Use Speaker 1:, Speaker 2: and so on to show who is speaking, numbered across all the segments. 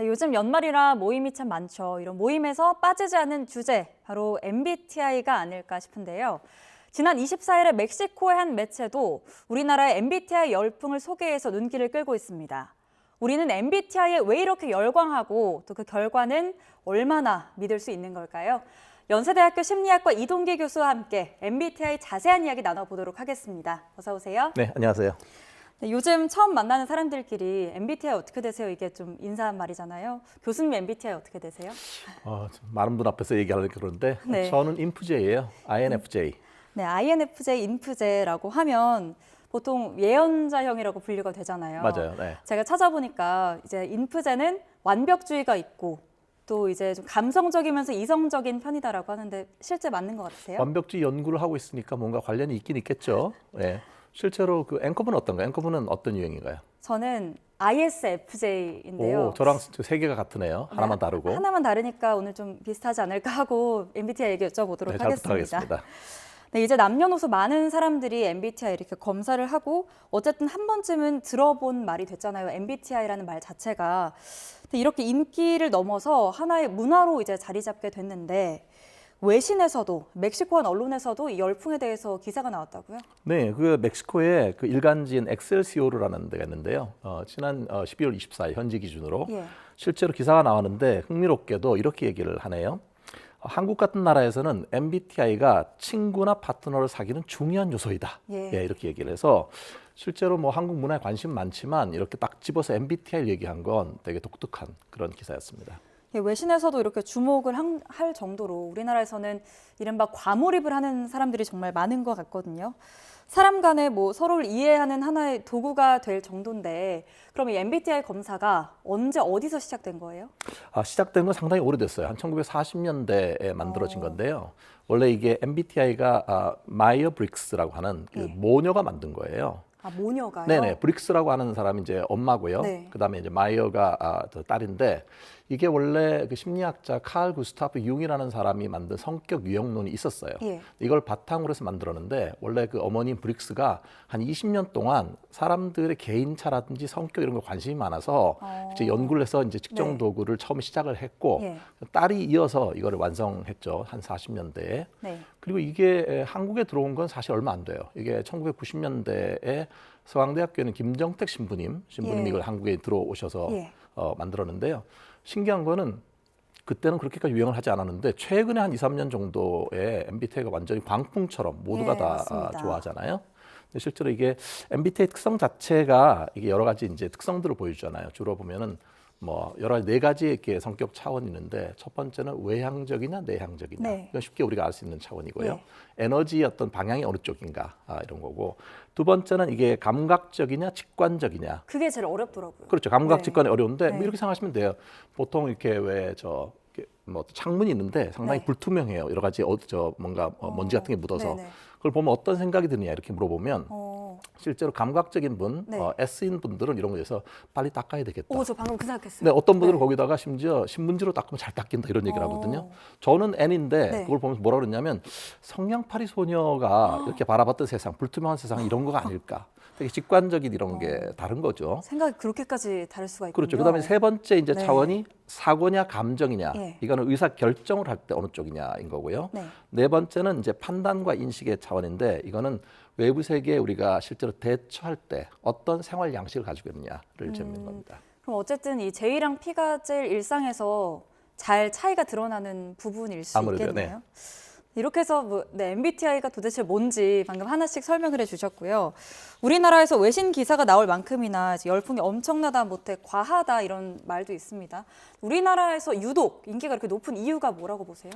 Speaker 1: 네, 요즘 연말이라 모임이 참 많죠. 이런 모임에서 빠지지 않는 주제, 바로 MBTI가 아닐까 싶은데요. 지난 24일에 멕시코의 한 매체도 우리나라의 MBTI 열풍을 소개해서 눈길을 끌고 있습니다. 우리는 MBTI에 왜 이렇게 열광하고 또 그 결과는 얼마나 믿을 수 있는 걸까요? 연세대학교 심리학과 이동기 교수와 함께 MBTI 자세한 이야기 나눠보도록 하겠습니다. 어서 오세요.
Speaker 2: 네, 안녕하세요.
Speaker 1: 네, 요즘 처음 만나는 사람들끼리 MBTI 어떻게 되세요? 이게 좀 인사한 말이잖아요. 교수님 MBTI 어떻게 되세요?
Speaker 2: 많은 분 앞에서 얘기하려고 그러는데
Speaker 1: 네.
Speaker 2: 저는 인프제예요. INFJ.
Speaker 1: 네, INFJ, 인프제라고 하면 보통 예언자형이라고 분류가 되잖아요.
Speaker 2: 맞아요. 네.
Speaker 1: 제가 찾아보니까 이제 인프제는 완벽주의가 있고 또 이제 좀 감성적이면서 이성적인 편이다라고 하는데 실제 맞는 것 같으세요?
Speaker 2: 완벽주의 연구를 하고 있으니까 뭔가 관련이 있긴 있겠죠. 네. 실제로 그 앵커분은 어떤가요? 앵커분은 어떤 유형인가요?
Speaker 1: 저는 ISFJ인데요.
Speaker 2: 오, 저랑 세 개가 같으네요. 하나만 다르고.
Speaker 1: 하나만 다르니까 오늘 좀 비슷하지 않을까 하고 MBTI 얘기 여쭤보도록
Speaker 2: 네, 잘
Speaker 1: 하겠습니다.
Speaker 2: 부탁하겠습니다.
Speaker 1: 네, 이제 남녀노소 많은 사람들이 MBTI 이렇게 검사를 하고 어쨌든 한 번쯤은 들어본 말이 됐잖아요. MBTI라는 말 자체가. 근데 이렇게 인기를 넘어서 하나의 문화로 이제 자리 잡게 됐는데 외신에서도 멕시코한 언론에서도 이 열풍에 대해서 기사가 나왔다고요?
Speaker 2: 네, 그 멕시코의 그 일간지인 엑셀시오르라는 데가 있는데요. 지난 12월 24일 현지 기준으로
Speaker 1: 예.
Speaker 2: 실제로 기사가 나왔는데 흥미롭게도 이렇게 얘기를 하네요. 한국 같은 나라에서는 MBTI가 친구나 파트너를 사귀는 중요한 요소이다.
Speaker 1: 예.
Speaker 2: 예, 이렇게 얘기를 해서 실제로 뭐 한국 문화에 관심 많지만 이렇게 딱 집어서 MBTI를 얘기한 건 되게 독특한 그런 기사였습니다.
Speaker 1: 예, 외신에서도 이렇게 주목을 할 정도로 우리나라에서는 이른바 과몰입을 하는 사람들이 정말 많은 것 같거든요. 사람 간에 뭐 서로를 이해하는 하나의 도구가 될 정도인데 그럼 이 MBTI 검사가 언제 어디서 시작된 거예요?
Speaker 2: 시작된 건 상당히 오래됐어요. 한 1940년대에 만들어진 건데요. 원래 이게 MBTI가 마이어 브릭스라고 하는 그 모녀가 만든 거예요.
Speaker 1: 모녀가요?
Speaker 2: 네네, 브릭스라고 하는 사람이 이제 엄마고요.
Speaker 1: 네.
Speaker 2: 그다음에 이제 마이어가 딸인데 이게 원래 그 심리학자 칼 구스타프 융이라는 사람이 만든 성격 유형론이 있었어요.
Speaker 1: 예.
Speaker 2: 이걸 바탕으로 해서 만들었는데 원래 그 어머님 브릭스가 한 20년 동안 사람들의 개인차라든지 성격 이런 거 관심이 많아서 이제 연구를 해서 이제 측정
Speaker 1: 네.
Speaker 2: 도구를 처음에 시작을 했고
Speaker 1: 예.
Speaker 2: 딸이 이어서 이거를 완성했죠. 한 40년대에.
Speaker 1: 네.
Speaker 2: 그리고 이게 한국에 들어온 건 사실 얼마 안 돼요. 이게 1990년대에 서강대학교는 김정택 신부님
Speaker 1: 예.
Speaker 2: 이걸 한국에 들어오셔서
Speaker 1: 예.
Speaker 2: 만들었는데요. 신기한 거는 그때는 그렇게까지 유행을 하지 않았는데 최근에 한 2, 3년 정도에 MBTI가 완전히 광풍처럼 모두가
Speaker 1: 예,
Speaker 2: 다
Speaker 1: 맞습니다.
Speaker 2: 좋아하잖아요. 근데 실제로 이게 MBTI 특성 자체가 이게 여러 가지 이제 특성들을 보여주잖아요. 주로 보면은 뭐 여러 가지 4가지 이렇게 성격 차원이 있는데 첫 번째는 외향적이냐 내향적이냐.
Speaker 1: 네.
Speaker 2: 이건 쉽게 우리가 알 수 있는 차원이고요.
Speaker 1: 네.
Speaker 2: 에너지의 어떤 방향이 어느 쪽인가 이런 거고. 두 번째는 이게 감각적이냐 직관적이냐.
Speaker 1: 그게 제일 어렵더라고요.
Speaker 2: 그렇죠. 감각
Speaker 1: 네.
Speaker 2: 직관이 어려운데 뭐
Speaker 1: 네.
Speaker 2: 이렇게 생각하시면 돼요. 보통 이렇게 뭐 창문이 있는데 상당히
Speaker 1: 네.
Speaker 2: 불투명해요. 여러 가지 뭔가 먼지 같은 게 묻어서
Speaker 1: 네네.
Speaker 2: 그걸 보면 어떤 생각이 드느냐 이렇게 물어보면 실제로 감각적인 분,
Speaker 1: 네.
Speaker 2: S인 분들은 이런 거에서 빨리 닦아야 되겠다.
Speaker 1: 저 방금 그 생각했어요.
Speaker 2: 네, 어떤 분들은
Speaker 1: 네.
Speaker 2: 거기다가 심지어 신문지로 닦으면 잘 닦인다 이런 얘기를 하거든요.
Speaker 1: 어.
Speaker 2: 저는 N인데
Speaker 1: 네.
Speaker 2: 그걸 보면서 뭐라 그랬냐면 성냥팔이 소녀가 이렇게 바라봤던 세상, 불투명한 세상 이런 거가 아닐까. 되게 직관적인 이런 게 다른 거죠.
Speaker 1: 생각이 그렇게까지 다를 수가 있군요.
Speaker 2: 그렇죠. 그다음에 세 번째 이제
Speaker 1: 네.
Speaker 2: 차원이 사고냐 감정이냐.
Speaker 1: 예.
Speaker 2: 이거는 의사 결정을 할 때 어느 쪽이냐인 거고요.
Speaker 1: 네.
Speaker 2: 네 번째는 이제 판단과 인식의 차원인데 이거는 외부 세계에 우리가 실제로 대처할 때 어떤 생활 양식을 가지고 있느냐를 재는 겁니다.
Speaker 1: 그럼 어쨌든 이 J랑 P가 제일 일상에서 잘 차이가 드러나는 부분일 수
Speaker 2: 아무래도,
Speaker 1: 있겠네요. 이렇게 해서 MBTI가 도대체 뭔지 방금 하나씩 설명을 해주셨고요. 우리나라에서 외신 기사가 나올 만큼이나 이제 열풍이 엄청나다 못해 과하다 이런 말도 있습니다. 우리나라에서 유독 인기가 이렇게 높은 이유가 뭐라고 보세요?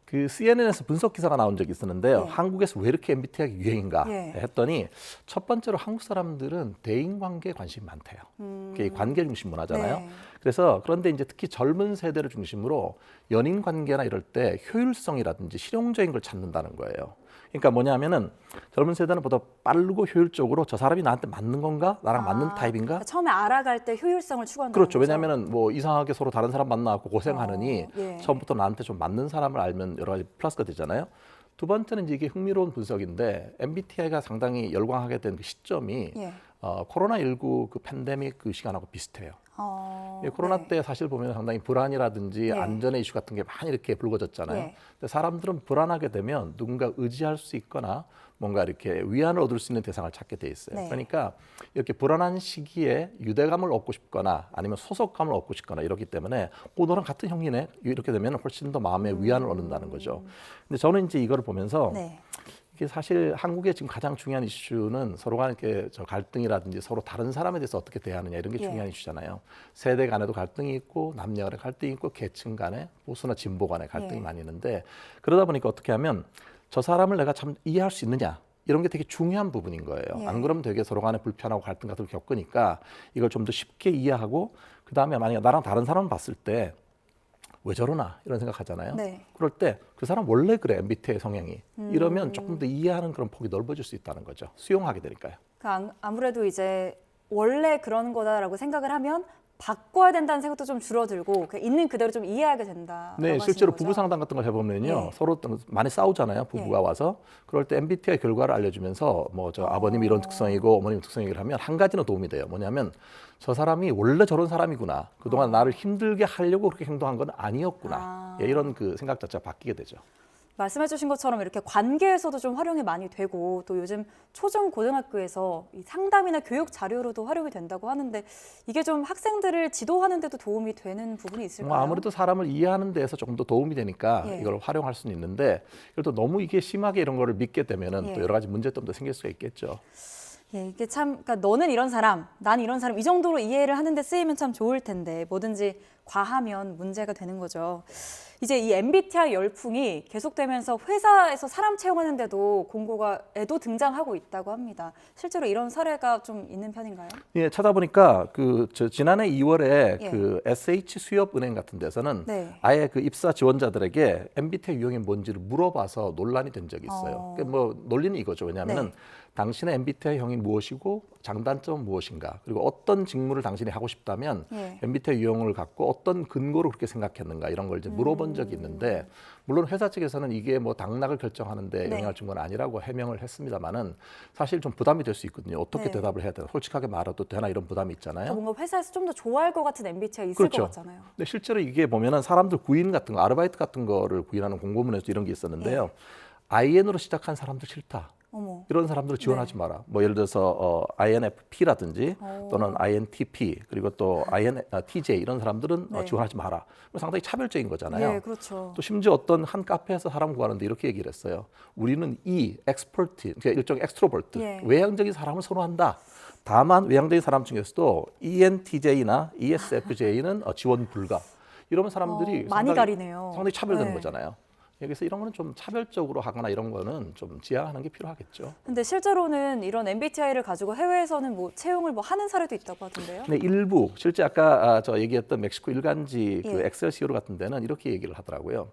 Speaker 2: 그 CNN에서 분석 기사가 나온 적이 있었는데요.
Speaker 1: 예.
Speaker 2: 한국에서 왜 이렇게 MBTI가 유행인가
Speaker 1: 예.
Speaker 2: 했더니 첫 번째로 한국 사람들은 대인 관계에 관심이 많대요. 그게 관계 중심 문화잖아요.
Speaker 1: 네.
Speaker 2: 그래서 그런데 이제 특히 젊은 세대를 중심으로 연인 관계나 이럴 때 효율성이라든지 실용적인 걸 찾는다는 거예요. 그러니까 뭐냐면은 젊은 세대는 보다 빠르고 효율적으로 저 사람이 나한테 맞는 건가? 나랑 맞는 타입인가?
Speaker 1: 그러니까 처음에 알아갈 때 효율성을 추구한다는
Speaker 2: 그렇죠.
Speaker 1: 거죠?
Speaker 2: 왜냐하면은 뭐 이상하게 서로 다른 사람 만나고 고생하느니
Speaker 1: 예.
Speaker 2: 처음부터 나한테 좀 맞는 사람을 알면 여러 가지 플러스가 되잖아요. 두 번째는 이제 이게 흥미로운 분석인데 MBTI가 상당히 열광하게 된 그 시점이
Speaker 1: 예.
Speaker 2: 코로나19 그 팬데믹 그 시간하고 비슷해요. 코로나
Speaker 1: 네.
Speaker 2: 때 사실 보면 상당히 불안이라든지
Speaker 1: 네.
Speaker 2: 안전의 이슈 같은 게 많이 이렇게 불거졌잖아요.
Speaker 1: 네.
Speaker 2: 근데 사람들은 불안하게 되면 누군가 의지할 수 있거나 뭔가 이렇게 위안을 얻을 수 있는 대상을 찾게 돼 있어요.
Speaker 1: 네.
Speaker 2: 그러니까 이렇게 불안한 시기에 유대감을 얻고 싶거나 아니면 소속감을 얻고 싶거나 이렇기 때문에 너랑 같은 형이네 이렇게 되면 훨씬 더 마음에 위안을 얻는다는 거죠. 근데 저는 이제 이거를 보면서
Speaker 1: 네.
Speaker 2: 이게 사실 한국의 지금 가장 중요한 이슈는 서로 간의 이렇게 저 갈등이라든지 서로 다른 사람에 대해서 어떻게 대하느냐 이런 게
Speaker 1: 예.
Speaker 2: 중요한 이슈잖아요. 세대 간에도 갈등이 있고 남녀 간에 갈등이 있고 계층 간에 보수나 진보 간에 갈등이
Speaker 1: 예.
Speaker 2: 많이 있는데 그러다 보니까 어떻게 하면 저 사람을 내가 참 이해할 수 있느냐 이런 게 되게 중요한 부분인 거예요.
Speaker 1: 예.
Speaker 2: 안 그러면 되게 서로 간에 불편하고 갈등 같은 걸 겪으니까 이걸 좀 더 쉽게 이해하고 그다음에 만약에 나랑 다른 사람을 봤을 때 왜 저러나 이런 생각하잖아요.
Speaker 1: 네.
Speaker 2: 그럴 때 그 사람 원래 그래 MBTI 성향이 이러면 조금 더 이해하는 그런 폭이 넓어질 수 있다는 거죠. 수용하게 되니까요.
Speaker 1: 그러니까 아무래도 이제 원래 그런 거다라고 생각을 하면 바꿔야 된다는 생각도 좀 줄어들고 그냥 있는 그대로 좀 이해하게 된다.
Speaker 2: 네, 실제로 부부 상담 같은 걸 해보면요,
Speaker 1: 예.
Speaker 2: 서로 많이 싸우잖아요. 부부가 와서 그럴 때 MBTI 결과를 알려주면서 뭐 저 아버님이 이런 특성이고 어머님 특성이 하면 한 가지는 도움이 돼요. 뭐냐면 저 사람이 원래 저런 사람이구나. 그동안 나를 힘들게 하려고 그렇게 행동한 건 아니었구나. 예, 이런 그 생각 자체가 바뀌게 되죠.
Speaker 1: 말씀해주신 것처럼 이렇게 관계에서도 좀 활용이 많이 되고 또 요즘 초중 고등학교에서 이 상담이나 교육 자료로도 활용이 된다고 하는데 이게 좀 학생들을 지도하는 데도 도움이 되는 부분이 있을까요?
Speaker 2: 뭐 아무래도 사람을 이해하는 데에서 조금 더 도움이 되니까
Speaker 1: 예.
Speaker 2: 이걸 활용할 수는 있는데 그래도 너무 이게 심하게 이런 거를 믿게 되면은
Speaker 1: 예.
Speaker 2: 또 여러 가지 문제점도 생길 수가 있겠죠.
Speaker 1: 예, 이게 참, 그러니까 너는 이런 사람, 난 이런 사람 이 정도로 이해를 하는데 쓰이면 참 좋을 텐데 뭐든지 과하면 문제가 되는 거죠. 이제 이 MBTI 열풍이 계속되면서 회사에서 사람 채용하는데도 공고가에도 등장하고 있다고 합니다. 실제로 이런 사례가 좀 있는 편인가요?
Speaker 2: 예, 찾아보니까 저 지난해 2월에
Speaker 1: 예.
Speaker 2: 그 SH 수협은행 같은 데서는
Speaker 1: 네.
Speaker 2: 아예 그 입사 지원자들에게 MBTI 유형이 뭔지를 물어봐서 논란이 된 적이 있어요. 그러니까 뭐 논리는 이거죠. 왜냐하면은
Speaker 1: 네.
Speaker 2: 당신의 MBTI 형이 무엇이고 장단점은 무엇인가 그리고 어떤 직무를 당신이 하고 싶다면
Speaker 1: 예.
Speaker 2: MBTI 유형을 갖고 어떤 근거로 그렇게 생각했는가 이런 걸 이제 물어본 적이 있는데 물론 회사 측에서는 이게 뭐 당락을 결정하는데
Speaker 1: 네.
Speaker 2: 영향을 준 건 아니라고 해명을 했습니다만은 사실 좀 부담이 될 수 있거든요. 어떻게
Speaker 1: 네.
Speaker 2: 대답을 해야 되나 솔직하게 말해도 되나 이런 부담이 있잖아요.
Speaker 1: 그러니까 뭔가 회사에서 좀 더 좋아할 것 같은 MBTI가 있을
Speaker 2: 그렇죠.
Speaker 1: 것 같잖아요.
Speaker 2: 근데 실제로 이게 보면은 사람들 구인 같은 거, 아르바이트 같은 거를 구인하는 공고문에도 이런 게 있었는데요. IN으로 시작한 사람들 싫다.
Speaker 1: 어머.
Speaker 2: 이런 사람들을 지원하지
Speaker 1: 네.
Speaker 2: 마라. 뭐 예를 들어서 INFP라든지 또는 INTP 그리고 또 INTJ 이런 사람들은
Speaker 1: 네.
Speaker 2: 지원하지 마라. 상당히 차별적인 거잖아요.
Speaker 1: 예, 그렇죠.
Speaker 2: 또 심지어 어떤 한 카페에서 사람 구하는데 이렇게 얘기를 했어요. 우리는 엑스퍼트, 그러니까 일종 엑스트로버트,
Speaker 1: 예.
Speaker 2: 외향적인 사람을 선호한다. 다만 외향적인 사람 중에서도 ENTJ나 ESFJ는 지원 불가. 이러면 사람들이
Speaker 1: 많이 가리네요.
Speaker 2: 상당히 차별되는
Speaker 1: 네.
Speaker 2: 거잖아요. 여기서 이런 거는 좀 차별적으로 하거나 이런 거는 좀 지양하는 게 필요하겠죠.
Speaker 1: 근데 실제로는 이런 MBTI를 가지고 해외에서는 뭐 채용을 뭐 하는 사례도 있다고 하던데요.
Speaker 2: 근데 일부 실제 아까 저 얘기했던 멕시코 일간지 그
Speaker 1: 예.
Speaker 2: 엑셀시오르 같은 데는 이렇게 얘기를 하더라고요.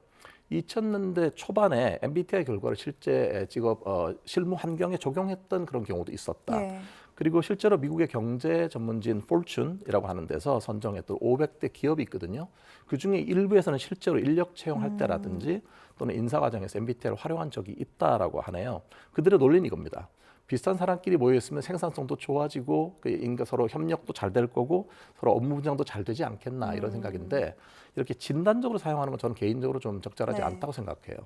Speaker 2: 2000년대 초반에 MBTI 결과를 실제 직업 실무 환경에 적용했던 그런 경우도 있었다.
Speaker 1: 예.
Speaker 2: 그리고 실제로 미국의 경제 전문지인 포춘이라고 하는 데서 선정했던 500대 기업이 있거든요. 그 중에 일부에서는 실제로 인력 채용할 때라든지 또는 인사 과정에서 MBTI를 활용한 적이 있다라고 하네요. 그들의 논리는 이겁니다. 비슷한 사람끼리 모여 있으면 생산성도 좋아지고 인간 서로 협력도 잘 될 거고 서로 업무 분장도 잘 되지 않겠나 이런 생각인데 이렇게 진단적으로 사용하는 건 저는 개인적으로 좀 적절하지
Speaker 1: 네.
Speaker 2: 않다고 생각해요.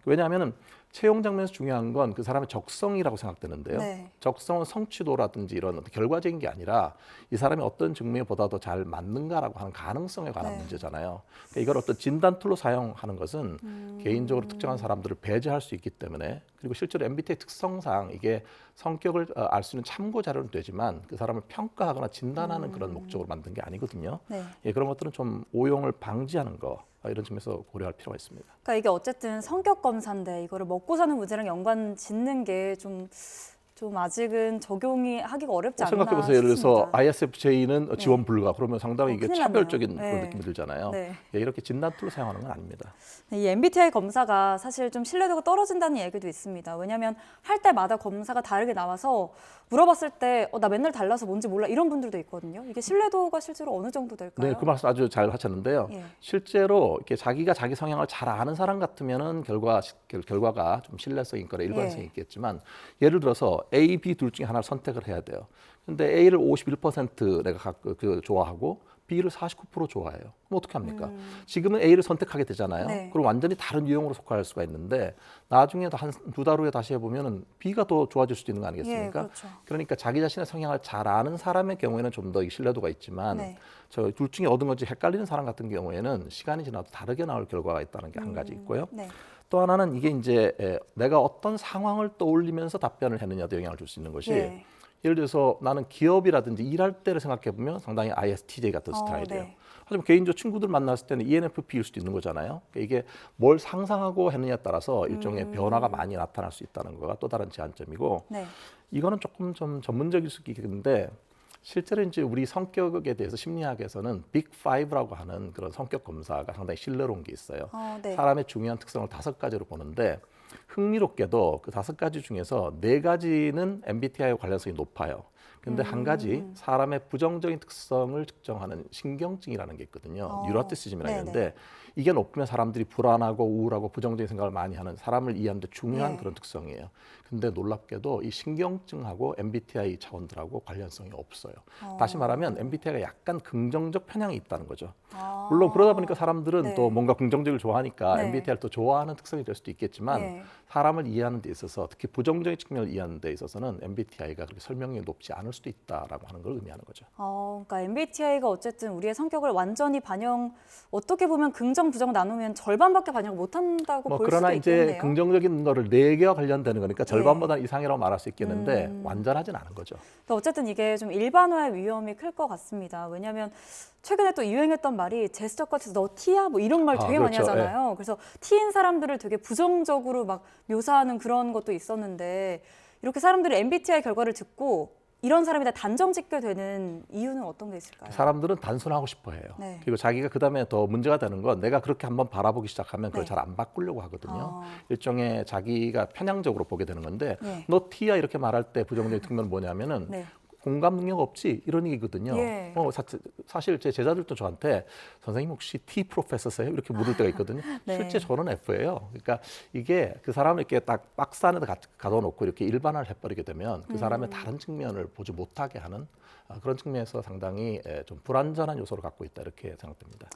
Speaker 2: 왜냐하면 채용 장면에서 중요한 건 그 사람의 적성이라고 생각되는데요.
Speaker 1: 네.
Speaker 2: 적성은 성취도라든지 이런 어떤 결과적인 게 아니라 이 사람이 어떤 직무에 보다 더 잘 맞는가라고 하는 가능성에 관한
Speaker 1: 네.
Speaker 2: 문제잖아요. 그러니까 이걸 어떤 진단 툴로 사용하는 것은 개인적으로 특정한 사람들을 배제할 수 있기 때문에 그리고 실제로 MBTI 특성상 이게 성격을 알 수 있는 참고 자료는 되지만 그 사람을 평가하거나 진단하는 그런 목적으로 만든 게 아니거든요.
Speaker 1: 네.
Speaker 2: 예, 그런 것들은 좀 오용을 방지하는 거 이런 점에서 고려할 필요가 있습니다.
Speaker 1: 그러니까 이게 어쨌든 성격 검사인데 이거를 먹고 사는 문제랑 연관 짓는 게 좀 아직은 적용이 하기가 어렵지 않나
Speaker 2: 생각해보세요. 예를 들어서
Speaker 1: 싶습니다.
Speaker 2: ISFJ는 지원 불가. 그러면 상당히 이게
Speaker 1: 큰일
Speaker 2: 차별적인
Speaker 1: 났네요.
Speaker 2: 그런
Speaker 1: 네.
Speaker 2: 느낌이 들잖아요.
Speaker 1: 네.
Speaker 2: 예, 이렇게 진단 툴을 사용하는 건 아닙니다.
Speaker 1: 이 MBTI 검사가 사실 좀 신뢰도가 떨어진다는 얘기도 있습니다. 왜냐하면 할 때마다 검사가 다르게 나와서 물어봤을 때 나 맨날 달라서 뭔지 몰라 이런 분들도 있거든요. 이게 신뢰도가 실제로 어느 정도 될까요?
Speaker 2: 네, 그 말씀 아주 잘 하셨는데요.
Speaker 1: 예.
Speaker 2: 실제로 이렇게 자기가 자기 성향을 잘 아는 사람 같으면은 결과가 좀 신뢰성 있거나 일관성이
Speaker 1: 예.
Speaker 2: 있겠지만 예를 들어서 A, B 둘 중에 하나를 선택을 해야 돼요. 근데 A를 51% 내가 좋아하고 B를 49% 좋아해요. 그럼 어떻게 합니까? 지금은 A를 선택하게 되잖아요.
Speaker 1: 네.
Speaker 2: 그럼 완전히 다른 유형으로 속할 수가 있는데 나중에 한 두 달 후에 다시 해보면은 B가 더 좋아질 수도 있는 거 아니겠습니까?
Speaker 1: 예, 그렇죠.
Speaker 2: 그러니까 자기 자신의 성향을 잘 아는 사람의 경우에는 좀 더 신뢰도가 있지만
Speaker 1: 네.
Speaker 2: 저 둘 중에 얻은 건지 헷갈리는 사람 같은 경우에는 시간이 지나도 다르게 나올 결과가 있다는 게 한 가지 있고요.
Speaker 1: 네.
Speaker 2: 또 하나는 이게 이제 내가 어떤 상황을 떠올리면서 답변을 했느냐도 영향을 줄 수 있는 것이
Speaker 1: 예.
Speaker 2: 예를 들어서 나는 기업이라든지 일할 때를 생각해 보면 상당히 ISTJ 같은 스타일이에요.
Speaker 1: 네.
Speaker 2: 하지만 개인적 친구들 만났을 때는 ENFP일 수도 있는 거잖아요. 그러니까 이게 뭘 상상하고 했느냐에 따라서 일종의 변화가 많이 나타날 수 있다는 거가 또 다른 제한점이고
Speaker 1: 네.
Speaker 2: 이거는 조금 좀 전문적일 수 있겠는데 실제로 이제 우리 성격에 대해서 심리학에서는 빅 5라고 하는 그런 성격 검사가 상당히 신뢰로운 게 있어요.
Speaker 1: 네.
Speaker 2: 사람의 중요한 특성을 5가지로 보는데 흥미롭게도 그 5가지 중에서 4가지는 MBTI와 관련성이 높아요. 근데 한 가지 사람의 부정적인 특성을 측정하는 신경증이라는 게 있거든요. 뉴로티시즘이라는
Speaker 1: 네네.
Speaker 2: 건데 이게 높으면 사람들이 불안하고 우울하고 부정적인 생각을 많이 하는 사람을 이해하는 데 중요한
Speaker 1: 예.
Speaker 2: 그런 특성이에요. 근데 놀랍게도 이 신경증하고 MBTI 차원들하고 관련성이 없어요. 다시 말하면 MBTI가 약간 긍정적 편향이 있다는 거죠. 물론 그러다 보니까 사람들은
Speaker 1: 네.
Speaker 2: 또 뭔가 긍정적을 좋아하니까
Speaker 1: 네.
Speaker 2: MBTI를 또 좋아하는 특성이 될 수도 있겠지만
Speaker 1: 예.
Speaker 2: 사람을 이해하는 데 있어서 특히 부정적인 측면을 이해하는 데 있어서는 MBTI가 그렇게 설명력이 높지 않을 수도 있다라고 하는 걸 의미하는 거죠.
Speaker 1: 그러니까 MBTI가 어쨌든 우리의 성격을 완전히 어떻게 보면 긍정, 부정 나누면 절반밖에 반영을 못한다고 볼
Speaker 2: 그러나
Speaker 1: 수도
Speaker 2: 이제
Speaker 1: 있겠네요.
Speaker 2: 긍정적인 거를 4개와 관련되는 거니까 절반보다는 이상이라고 말할 수 있겠는데 완전하진 않은 거죠.
Speaker 1: 근데 어쨌든 이게 좀 일반화의 위험이 클 것 같습니다. 왜냐하면 최근에 또 유행했던 말이 제스처 같아서 너 T야? 뭐 이런 말 되게 많이
Speaker 2: 그렇죠.
Speaker 1: 하잖아요. 그래서 T인 사람들을 되게 부정적으로 막 묘사하는 그런 것도 있었는데 이렇게 사람들이 MBTI 결과를 듣고 이런 사람이다 단정 짓게 되는 이유는 어떤 게 있을까요?
Speaker 2: 사람들은 단순하고 싶어 해요.
Speaker 1: 네.
Speaker 2: 그리고 자기가 그다음에 더 문제가 되는 건 내가 그렇게 한번 바라보기 시작하면 그걸
Speaker 1: 네.
Speaker 2: 잘 안 바꾸려고 하거든요. 일종의 자기가 편향적으로 보게 되는 건데
Speaker 1: 네.
Speaker 2: 너 T야 이렇게 말할 때 부정적인 측면은 뭐냐면은
Speaker 1: 네.
Speaker 2: 공감 능력 없지 이런 얘기거든요.
Speaker 1: 예.
Speaker 2: 사실 제 제자들도 저한테 선생님 혹시 T 프로페서세요? 이렇게 물을 때가 있거든요.
Speaker 1: 네.
Speaker 2: 실제 저는 F예요. 그러니까 이게 그 사람을 이렇게 딱 박스 안에다 가둬놓고 이렇게 일반화를 해버리게 되면 그 사람의 다른 측면을 보지 못하게 하는 그런 측면에서 상당히 좀 불완전한 요소를 갖고 있다 이렇게 생각됩니다.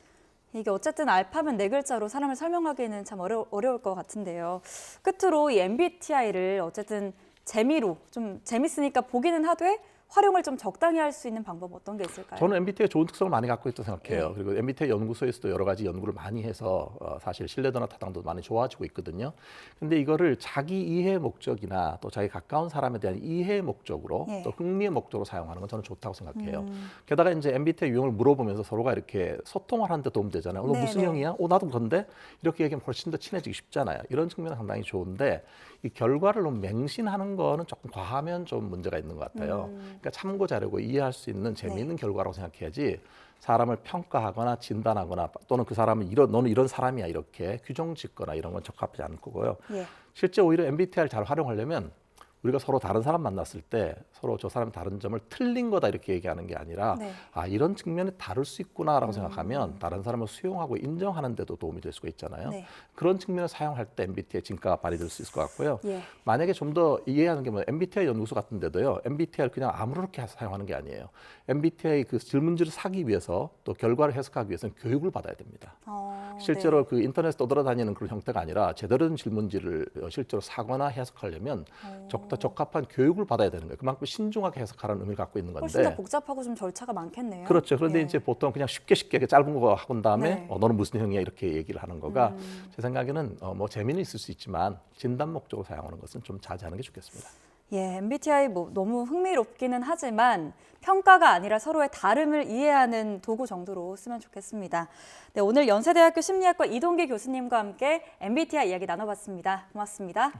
Speaker 1: 이게 어쨌든 알파벳 4글자로 사람을 설명하기는 참 어려울 것 같은데요. 끝으로 이 MBTI를 어쨌든 재미로 좀 재밌으니까 보기는 하되 활용을 좀 적당히 할 수 있는 방법 어떤 게 있을까요?
Speaker 2: 저는 MBTI가 좋은 특성을 많이 갖고 있다고 생각해요.
Speaker 1: 네.
Speaker 2: 그리고 MBTI 연구소에서도 여러 가지 연구를 많이 해서 사실 신뢰도나 타당도 많이 좋아지고 있거든요. 근데 이거를 자기 이해 목적이나 또 자기 가까운 사람에 대한 이해 목적으로
Speaker 1: 네.
Speaker 2: 또 흥미의 목적으로 사용하는 건 저는 좋다고 생각해요. 게다가 이제 MBTI 유형을 물어보면서 서로가 이렇게 소통을 하는 데 도움 되잖아요. 너
Speaker 1: 네,
Speaker 2: 무슨
Speaker 1: 네.
Speaker 2: 형이야? 나도 그런데 이렇게 얘기하면 훨씬 더 친해지기 쉽잖아요. 이런 측면은 상당히 좋은데 이 결과를 너무 맹신하는 거는 조금 과하면 좀 문제가 있는 것 같아요. 그러니까 참고 자료고 이해할 수 있는 재미있는 결과라고 생각해야지 사람을 평가하거나 진단하거나 또는 그 사람은 너는 이런 사람이야 이렇게 규정 짓거나 이런 건 적합하지 않을 거고요.
Speaker 1: 예.
Speaker 2: 실제 오히려 MBTI를 잘 활용하려면 우리가 서로 다른 사람 만났을 때 서로 저 사람이 다른 점을 틀린 거다 이렇게 얘기하는 게 아니라
Speaker 1: 네.
Speaker 2: 이런 측면이 다를 수 있구나라고 생각하면 다른 사람을 수용하고 인정하는 데도 도움이 될 수가 있잖아요.
Speaker 1: 네.
Speaker 2: 그런 측면을 사용할 때 MBTI 진가가 발휘될 수 있을 것 같고요.
Speaker 1: 예.
Speaker 2: 만약에 좀 더 이해하는 게 MBTI 연구소 같은 데도요. MBTI를 그냥 아무렇게 사용하는 게 아니에요. MBTI 그 질문지를 사기 위해서 또 결과를 해석하기 위해서는 교육을 받아야 됩니다. 실제로
Speaker 1: 네.
Speaker 2: 그 인터넷에 떠돌아다니는 그런 형태가 아니라 제대로 된 질문지를 실제로 사거나 해석하려면 더 적합한 교육을 받아야 되는 거예요. 그만큼 신중하게 해석하라는 의미를 갖고 있는
Speaker 1: 훨씬 더
Speaker 2: 건데.
Speaker 1: 복잡하고 좀 절차가 많겠네요.
Speaker 2: 그렇죠. 그런데
Speaker 1: 예.
Speaker 2: 이제 보통 그냥 쉽게 짧은 거 하고 다음에
Speaker 1: 네.
Speaker 2: 너는 무슨 형이야 이렇게 얘기를 하는 거가 제 생각에는 뭐 재미는 있을 수 있지만 진단 목적으로 사용하는 것은 좀 자제하는 게 좋겠습니다.
Speaker 1: 예, MBTI 너무 흥미롭기는 하지만 평가가 아니라 서로의 다름을 이해하는 도구 정도로 쓰면 좋겠습니다. 네, 오늘 연세대학교 심리학과 이동기 교수님과 함께 MBTI 이야기 나눠봤습니다. 고맙습니다.